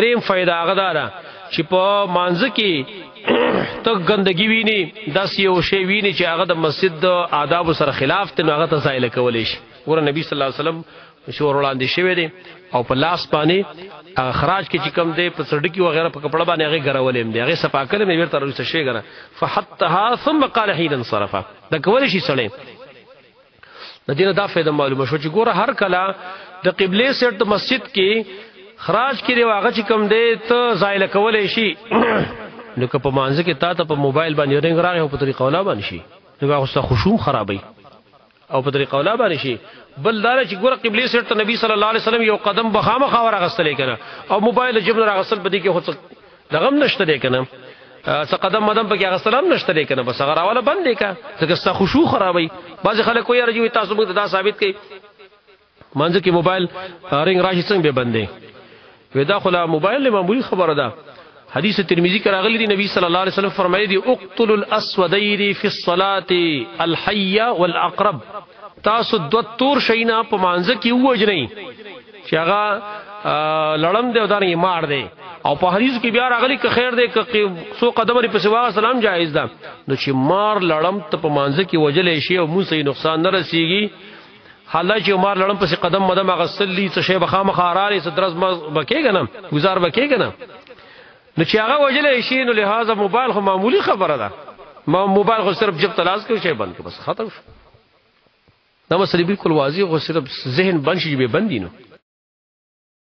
ریم فائدہ غدارا چې په مانځ کې ته ګندګي ویني داس یو شی ویني چې هغه د مسجد د آداب سره خلاف ته هغه ته زایل کولې شي ور نبی صلی الله علیه وسلم مشور وړاندې شوی دی او په لاس باندې خراج کې چې کم دی په سړډکی وغیرہ په کپڑا باندې هغه ګرولې دی هغه صفاکل مې ورته رسې شي غره فحتها ثم قال حين انصرف دا کول شي سړی د دې دا فائدہ معلومه شو چې ګوره هر کله د قبله سره د مسجد کې خراج کې دی واغه چې کم دی ته زایل کولې شي نو که په مانځ کې تا ته په موبایل باندې رنګ راغی او په طریقه ولا باندې شي نو هغه ست خشوم خرابای او په طریقه ولا باندې شي بل دار چې ګوره قبله سره ته نبی صلی الله علیه وسلم یو قدم بخامه خاور غسل کنه او موبایل جبن راغسل بدی کې هوڅ دغم نشته دی کنه څه قدم مدام په کې غسلام نشته دی کنه بس هغه راواله بند کا ځکه ست خشوع خرابای بعض خلک کوی راځي تاسو موږ دا ثابت کړي مانځ کې موبایل رنګ راشي څنګه به بندې ودا خلا موبایل معمولی خبره ده حدیث ترمذی کې راغلی دی نبی صلی الله علیه وسلم فرمایي دی اقتل الاسودین فی الصلاه الحي والاقرب تاسو دو تور شینا په مانځ کې وجنی چې هغه لړم دی او دانه مار دی او په حدیث کې بیا راغلی که خیر دی که سو قدمه په سوا سلام جایز ده نو چې مار لړم ته په مانځ کې وجلې شي او مو صحیح نقصان نه رسیږي حالای چې مار لړم په قدم مدام غسلی څه شی بخامه خاراري صدرز بکیږي نه گزار بکیږي نه نو چې هغه وجلې شي نو لہذا موبایل خو معمولی خبره ده ما موبایل خو صرف جب تلاش کوي شی بند بس ختم دا مسله بالکل واضح او صرف ذهن بند شي به بندینو